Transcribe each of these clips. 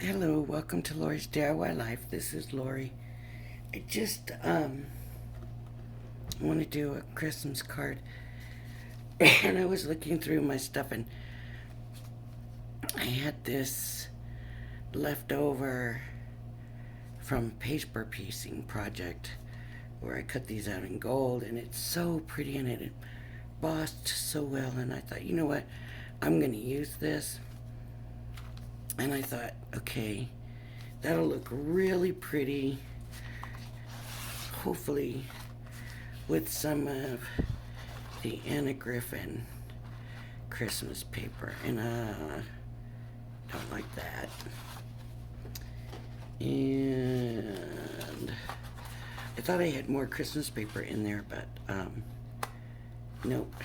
Hello, welcome to Lori's DIY Life. This is Lori. I just want to do a Christmas card, and I was looking through my stuff, and I had this leftover from paper piecing project where I cut these out in gold, and it's so pretty, and it embossed so well. And I thought, you know what, I'm gonna use this. And I thought, okay, that'll look really pretty, hopefully with some of the Anna Griffin Christmas paper. And don't like that. And I thought I had more Christmas paper in there, but nope.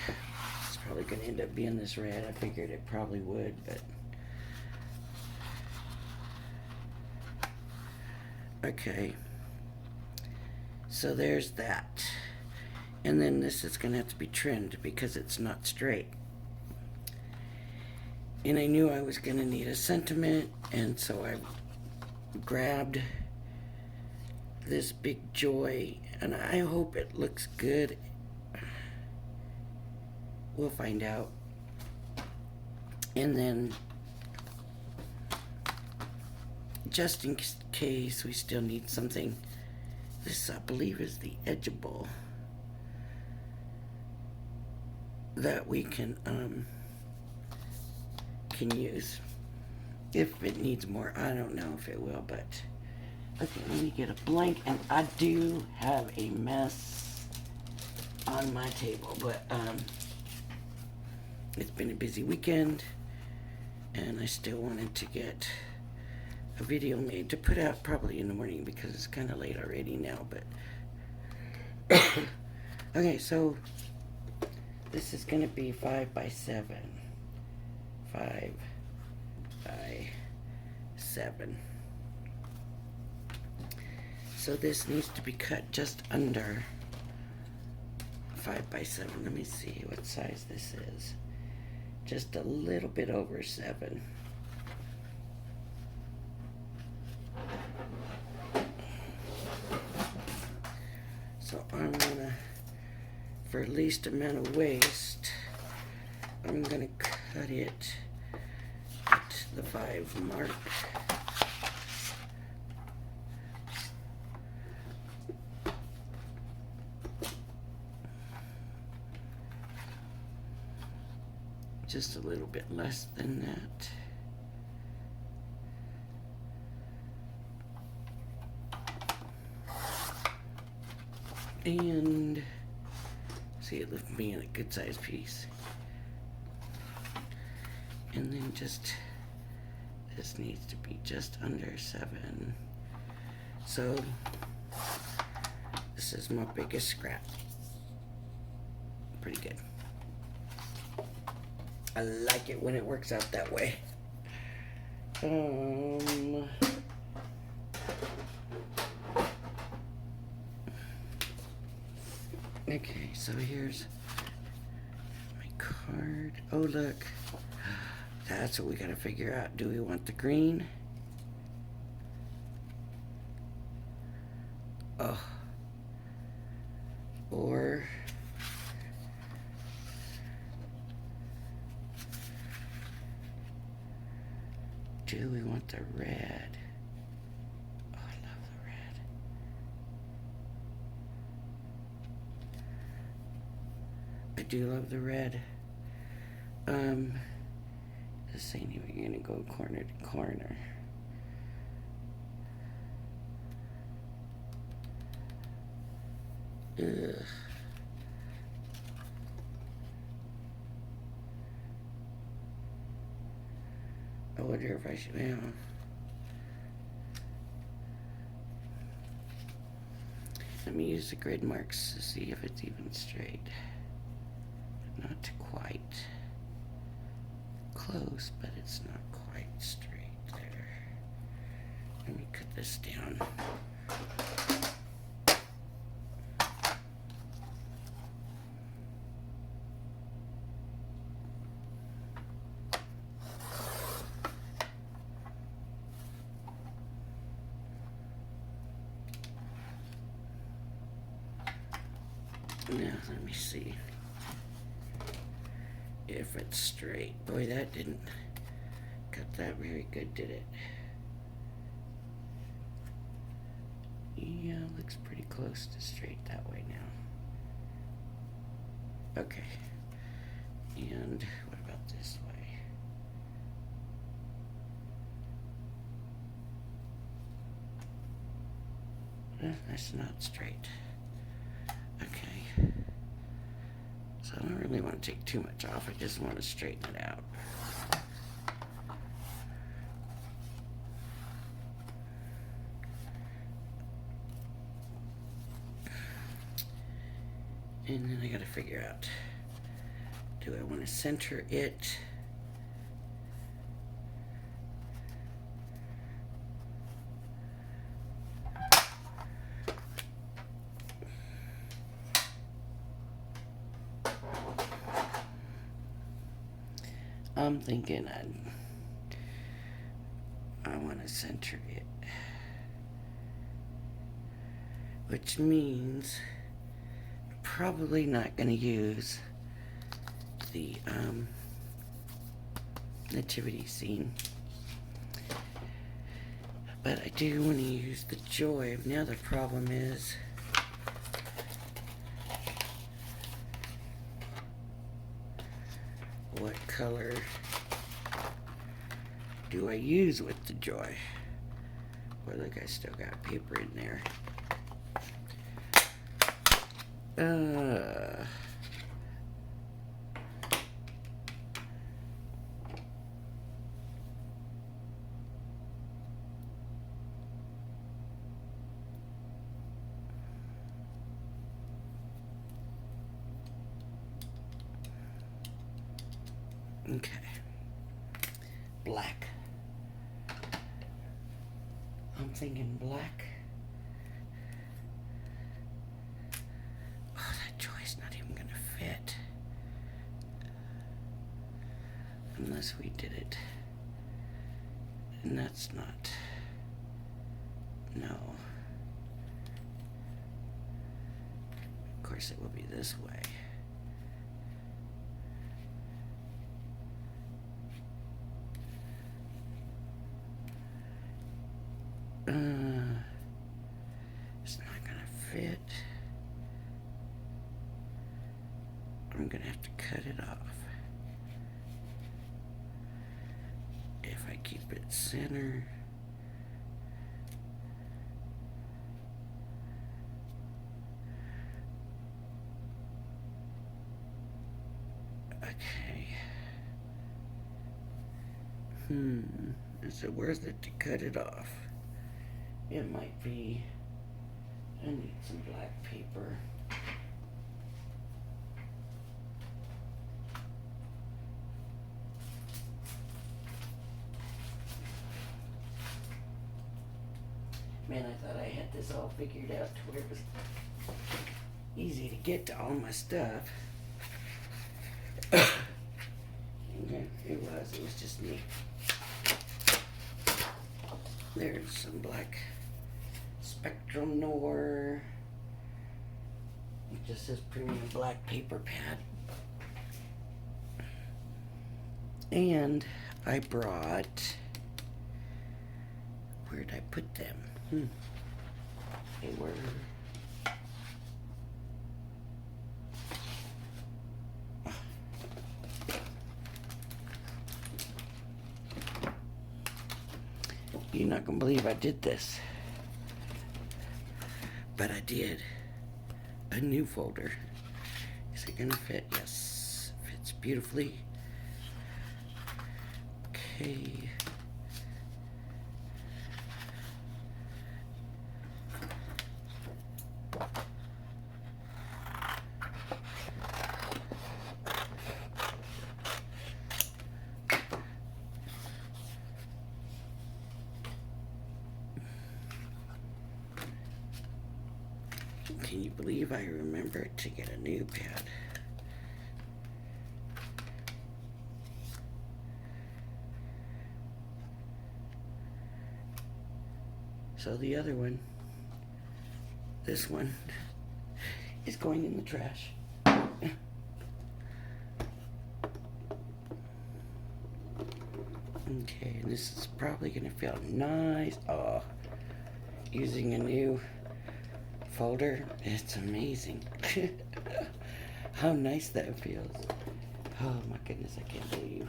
It's probably going to end up being this red. I figured it probably would, but okay. So there's that. And then this is going to have to be trimmed because it's not straight. And I knew I was going to need a sentiment, and so I grabbed this big joy, and I hope it looks good. We'll find out. And then, just in case we still need something, this I believe is the edgeable that we can use if it needs more. I don't know if it will, but okay, let me get a blank. And I do have a mess on my table, but it's been a busy weekend, and I still wanted to get a video made to put out probably in the morning because it's kind of late already now. But okay, so this is going to be 5 by 7. 5 by 7. So this needs to be cut just under 5 by 7. Let me see what size this is. Just a little bit over 7. So I'm gonna, for least amount of waste, I'm gonna cut it at the 5 mark. Just a little bit less than that. And see, it left me in a good sized piece. And then just, this needs to be just under 7. So this is my biggest scrap. Pretty good. I like it when it works out that way. Okay, so here's my card. Oh, look. That's what we gotta figure out. Do we want the green? Oh. Or do we want the red? Oh, I love the red. I do love the red. This ain't even gonna go corner to corner. Ugh. I wonder if I should, well, let me use the grid marks to see if it's even straight. Not quite. Close, but it's not quite straight there. Let me cut this down. Now, let me see if it's straight. Boy, that didn't cut that very good, did it? Yeah, looks pretty close to straight that way now. Okay. And what about this way? That's not straight. Okay. So I don't really want to take too much off. I just want to straighten it out. And then I gotta figure out, do I want to center it? I'm thinking I want to center it, which means I'm probably not going to use the nativity scene, but I do want to use the joy. Now the problem is what color do I use with the joy? Well, look, I still got paper in there. Okay. Black. I'm thinking black. Oh, that joy's not even gonna fit. Unless we did it. And that's not. No. Of course it will be this way. It's not gonna fit. I'm gonna have to cut it off. If I keep it center. Okay. Is it worth it to cut it off? It might be. I need some black paper. Man, I thought I had this all figured out to where it was easy to get to all my stuff. Okay, it was just me. There's some black Spectrum Noir. It just says premium black paper pad. And I brought, where'd I put them? They were, you're not gonna believe I did this, but I did. A new folder. Is it gonna fit? Yes, fits beautifully. Okay. Can you believe I remembered to get a new pad? So the other one, this one, is going in the trash. Okay, this is probably gonna feel nice. Oh, using a new folder, it's amazing. How nice that feels. Oh my goodness, I can't believe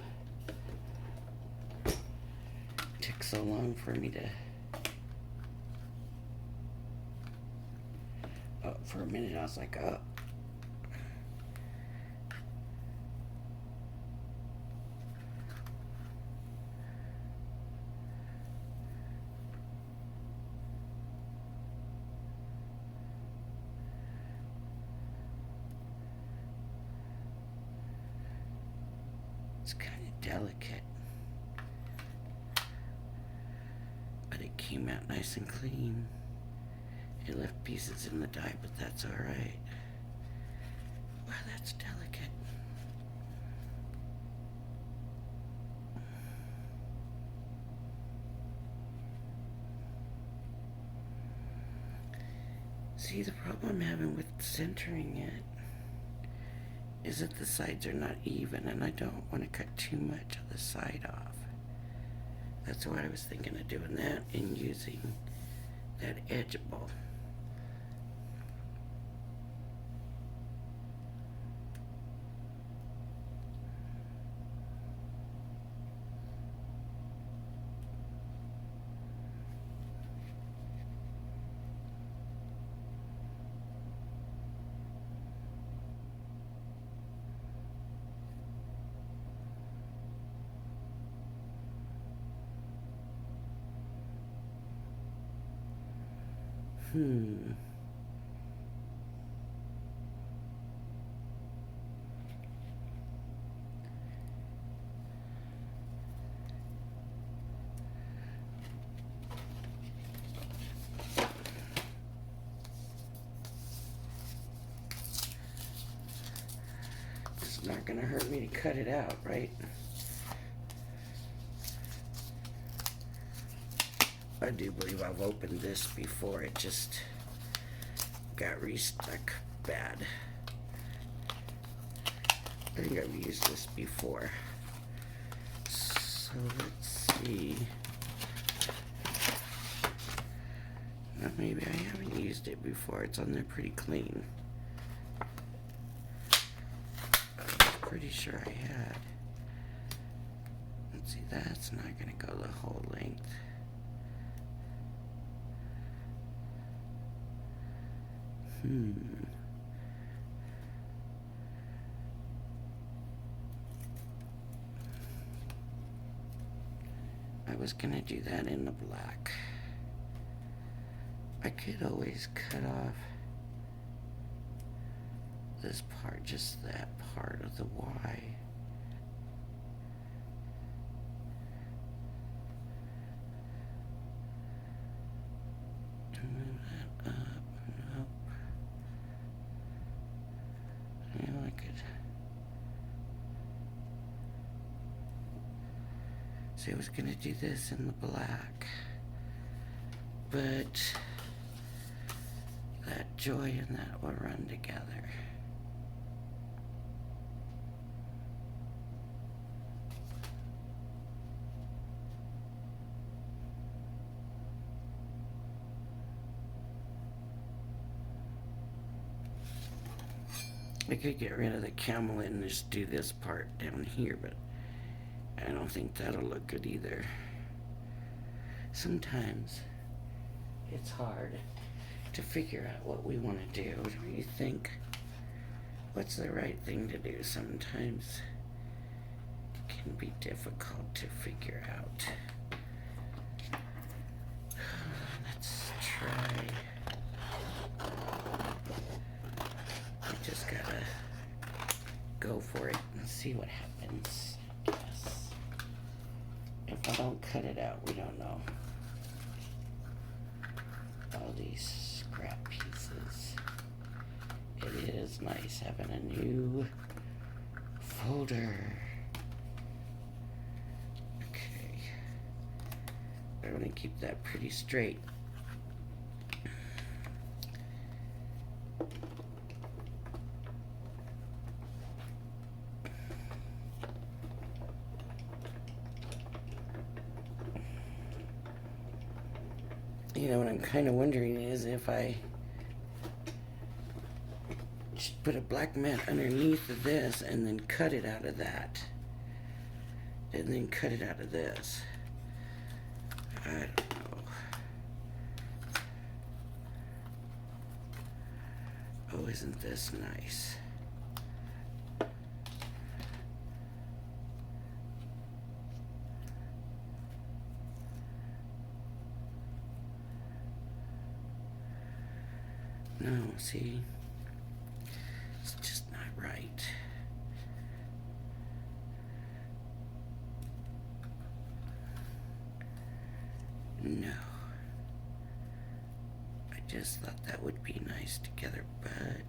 it took so long for me to. Oh, for a minute I was like, oh. It's kind of delicate, but it came out nice and clean. It left pieces in the dye, but that's all right. Wow, that's delicate. See, the problem I'm having with centering it is that the sides are not even, and I don't want to cut too much of the side off. That's why I was thinking of doing that and using that edgeable. It's not gonna hurt me to cut it out, right? I do believe I've opened this before. It just got restuck bad. I think I've used this before. So let's see. Well, maybe I haven't used it before. It's on there pretty clean. I'm pretty sure I had. Let's see, that's not gonna go the whole length. I was gonna do that in the black. I could always cut off this part, just that part of the Y. Move that up. Nope. I could. See, I was gonna do this in the black, but that joy and that will run together. I could get rid of the camel and just do this part down here, but I don't think that'll look good either. Sometimes it's hard to figure out what we want to do. You think, what's the right thing to do? Sometimes it can be difficult to figure out. Let's try. I just gotta go for it and see what happens, I guess. If I don't cut it out, we don't know. All these scrap pieces. It is nice having a new folder. Okay. I want to keep that pretty straight. You know, what I'm kind of wondering is if I should put a black mat underneath of this and then cut it out of that. And then cut it out of this. I don't know. Oh, isn't this nice? No, see? It's just not right. No. I just thought that would be nice together, but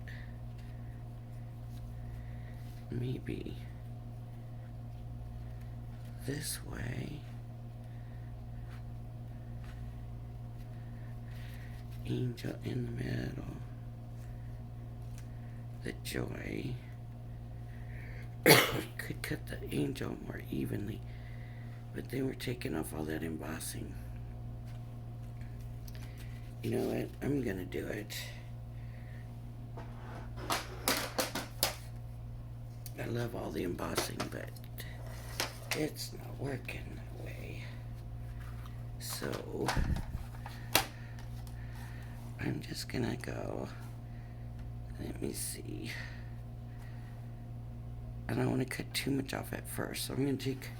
maybe this way. Angel in the middle. The joy. Could cut the angel more evenly, but then we're taking off all that embossing. You know what? I'm gonna do it. I love all the embossing, but it's not working that way. So I'm just gonna go. Let me see. I don't want to cut too much off at first, so I'm gonna take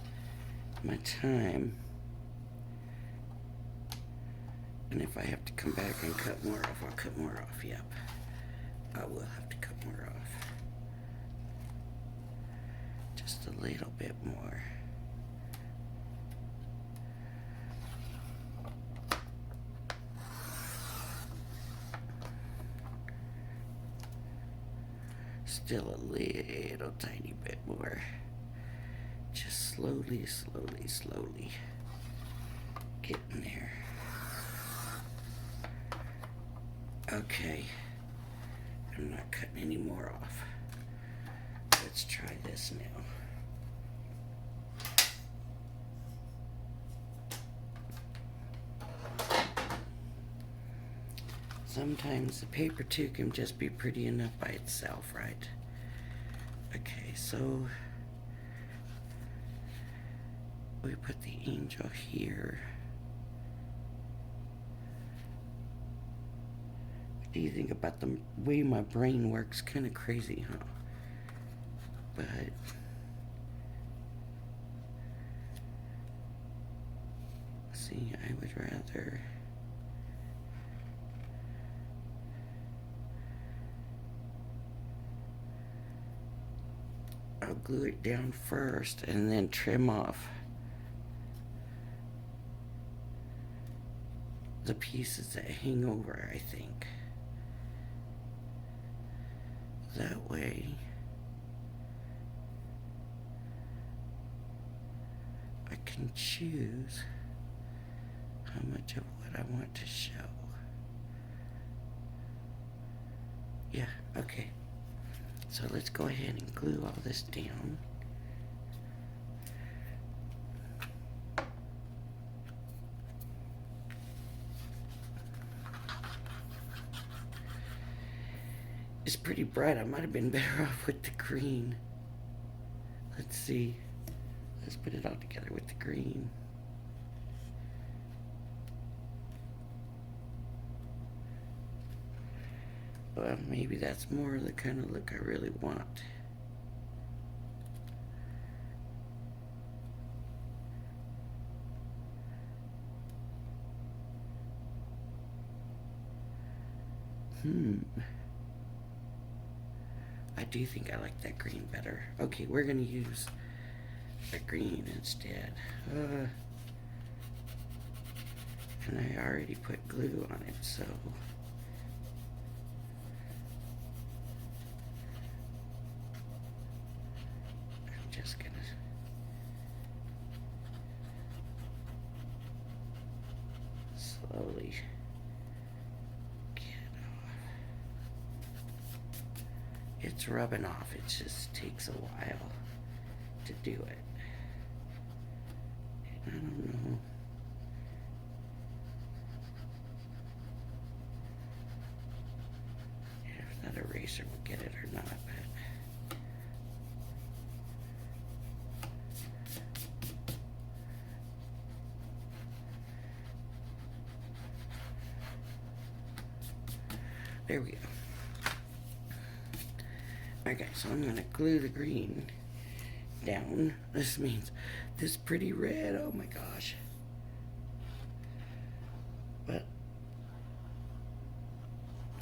my time. And if I have to come back and cut more off, I'll cut more off. Yep. I will have to cut more off. Just a little bit more. Still a little tiny bit more. Just slowly, slowly, slowly getting there. Okay, I'm not cutting any more off. Let's try this now. Sometimes the paper too can just be pretty enough by itself, right? Okay, so we put the angel here. What do you think about the way my brain works? Kind of crazy, huh? But see, I would rather I'll glue it down first and then trim off the pieces that hang over, I think. That way I can choose how much of what I want to show. Yeah, okay. So let's go ahead and glue all this down. It's pretty bright. I might have been better off with the green. Let's see. Let's put it all together with the green. Well, maybe that's more the kind of look I really want. I do think I like that green better. Okay, we're gonna use the green instead. And I already put glue on it, so I'm just gonna slowly get it off. It's rubbing off. It just takes a while to do it. I don't know. eraser will get it or not, but there we go. Okay, so I'm gonna glue the green down. This means this pretty red, oh my gosh. But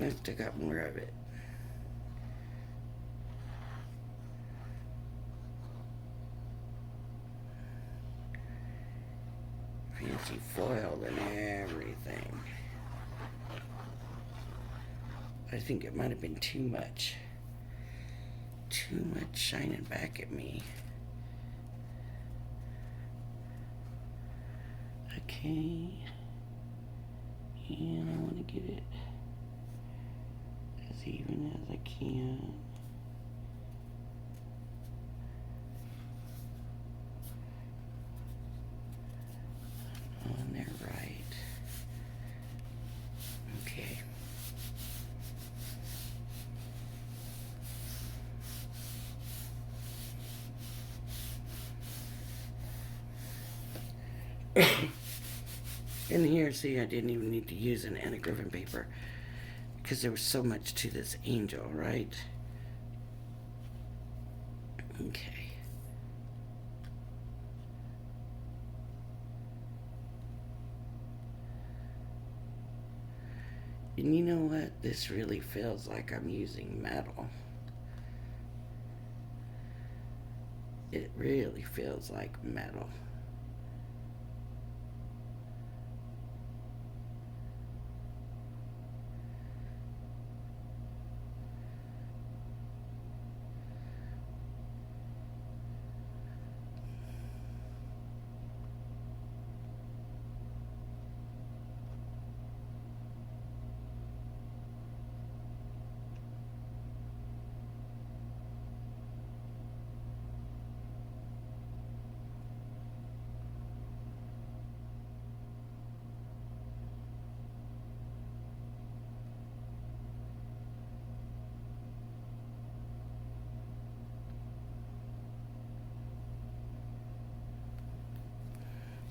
I still got more of it. Fancy foil and everything. I think it might have been too much. Too much shining back at me. Okay. And I want to get it as even as I can. On there, right. Okay. In here, see, I didn't even need to use an anti-griffin paper because there was so much to this angel, right? Okay. And you know what? This really feels like I'm using metal. It really feels like metal.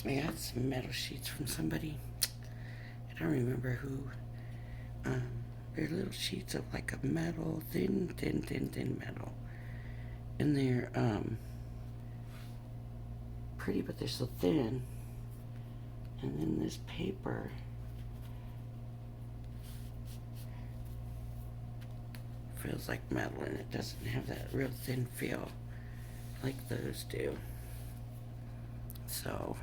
I got some metal sheets from somebody. I don't remember who. They're little sheets of like a metal, thin metal. And they're pretty, but they're so thin. And then this paper feels like metal, and it doesn't have that real thin feel like those do. So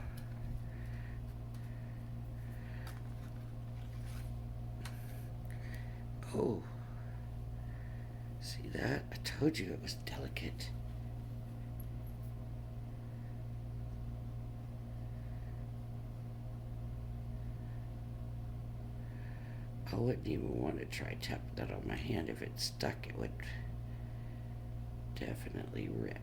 oh, see that? I told you it was delicate. I wouldn't even want to try tapping that on my hand. If it stuck, it would definitely rip.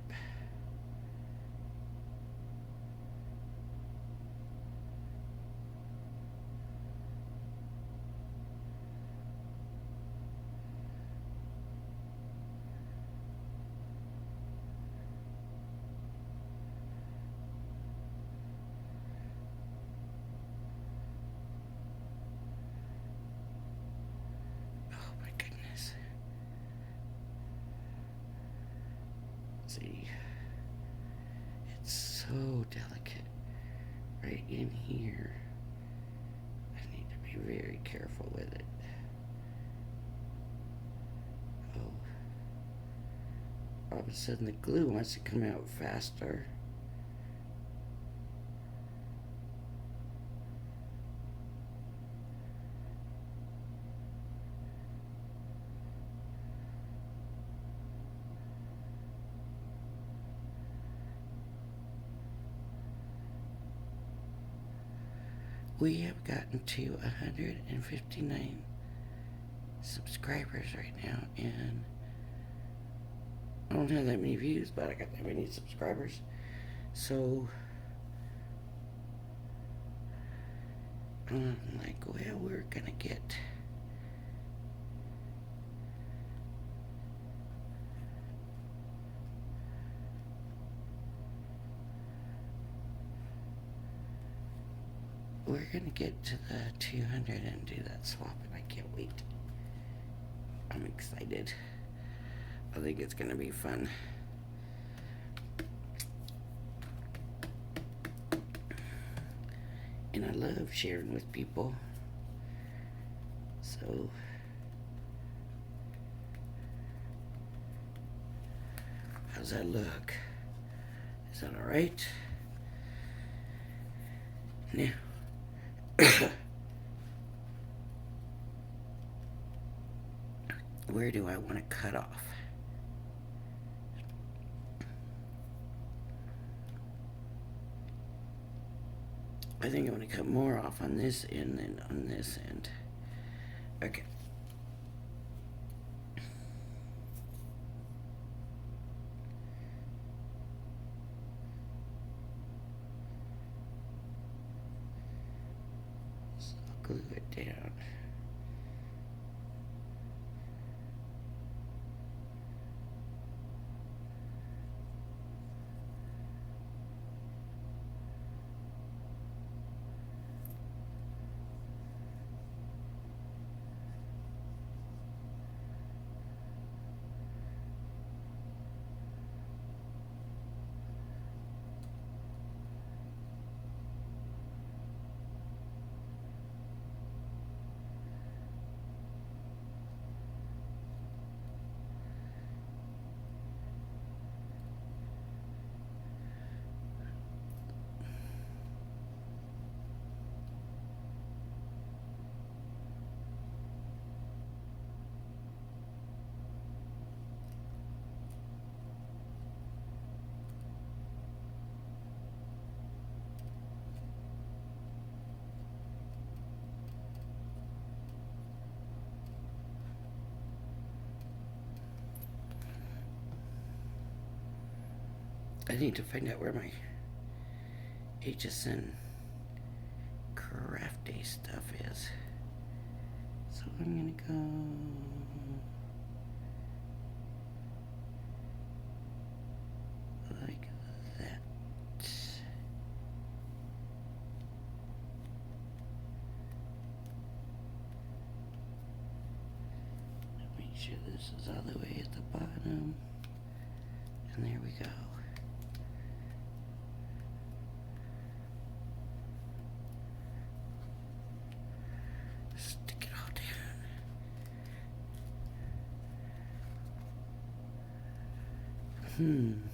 See, it's so delicate right in here. I need to be very careful with it. Oh, all of a sudden the glue wants to come out faster. We have gotten to 159 subscribers right now, and I don't have that many views, but I got that many subscribers. So I'm like, well, we're gonna get we're gonna get to the 200 and do that swap, and I can't wait. I'm excited. I think it's gonna be fun. And I love sharing with people. So how's that look? Is that alright? Now where do I want to cut off? I think I want to cut more off on this end than on this end. Okay. So I'll glue it down. I need to find out where my HSN craft day stuff is. So I'm gonna go like that. Make sure this is all the way at the bottom. And there we go. Stick it all down.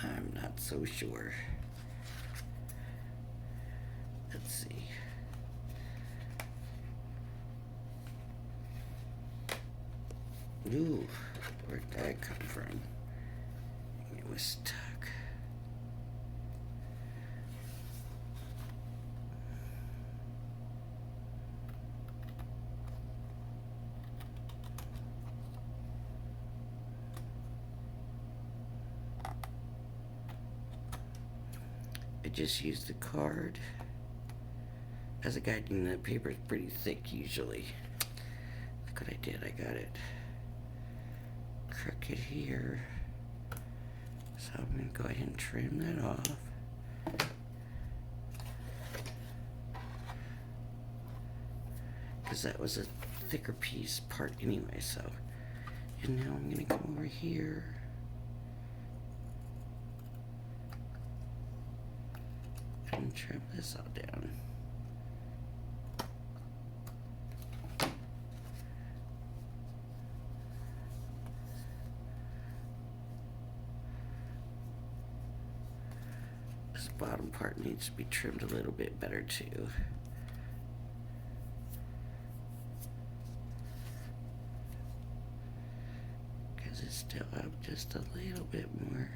I'm not so sure. Let's see. Ooh, where'd that come from? It was stuck. I just used the card as a guide, and that paper is pretty thick usually. Look what I did, I got it crooked here. So I'm going to go ahead and trim that off. Because that was a thicker piece part anyway, so. And now I'm going to come over here. And trim this all down. This bottom part needs to be trimmed a little bit better too. Because it's still up just a little bit more.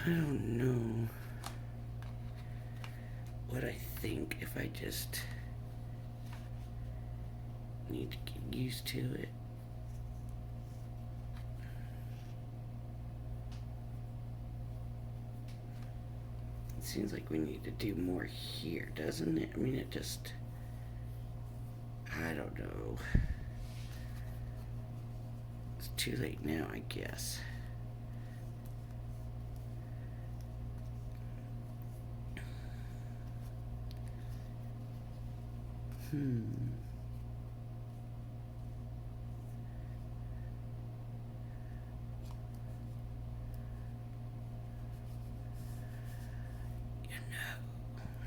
I don't know what I think if I just need to get used to it. It seems like we need to do more here, doesn't it? I mean, it just, I I don't know. It's too late now, I guess. You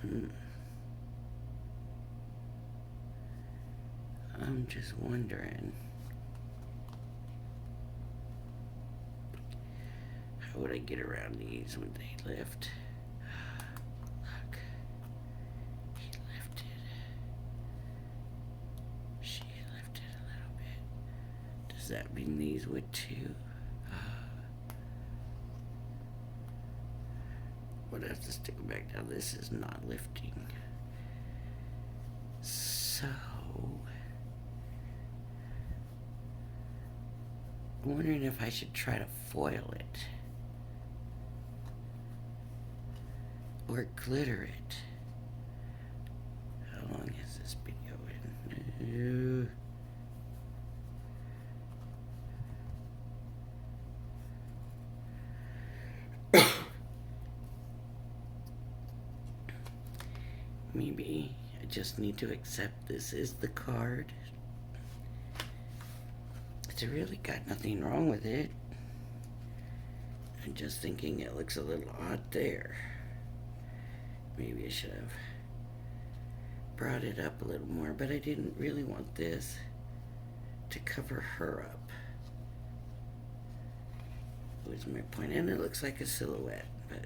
know, I'm just wondering, how would I get around these when they lift? Look, he lifted. She lifted a little bit. Does that mean these would too? Would have to stick them back down. This is not lifting. So I'm wondering if I should try to foil it or glitter it. How long has this been going? Maybe I just need to accept this is the card. It's really got nothing wrong with it. I'm just thinking it looks a little odd there. Maybe I should have brought it up a little more, but I didn't really want this to cover her up. Was my point, and it looks like a silhouette, but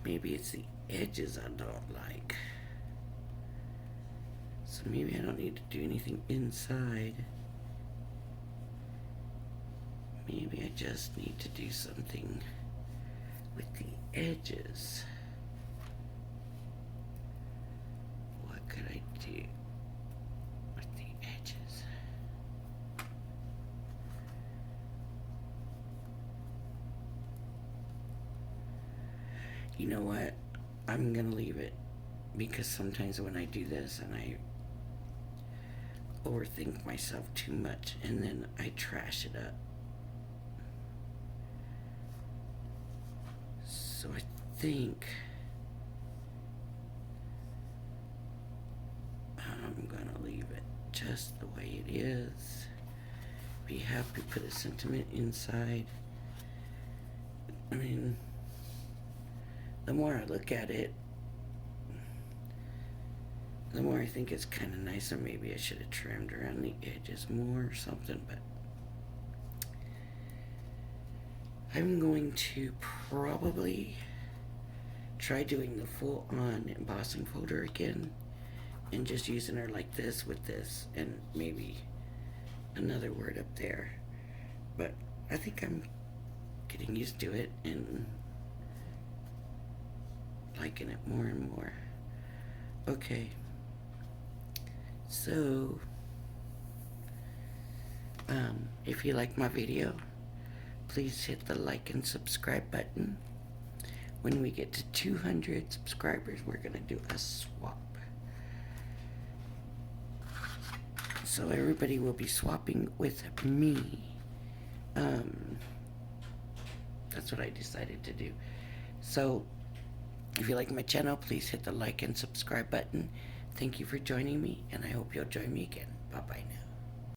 maybe it's the edges I don't like. So maybe I don't need to do anything inside. Maybe I just need to do something with the edges. What could I do with the edges? You know what? I'm gonna leave it, because sometimes when I do this and I overthink myself too much and then I trash it up. So I think I'm gonna leave it just the way it is. Be happy, put a sentiment inside. I mean, the more I look at it, the more I think it's kind of nice, or maybe I should have trimmed around the edges more or something, but I'm going to probably try doing the full on embossing folder again and just using her like this with this and maybe another word up there. But I think I'm getting used to it and liking it more and more. Okay. So, if you like my video, please hit the like and subscribe button. When we get to 200 subscribers, we're going to do a swap. So everybody will be swapping with me. That's what I decided to do. So, if you like my channel, please hit the like and subscribe button. Thank you for joining me, and I hope you'll join me again. Bye-bye now.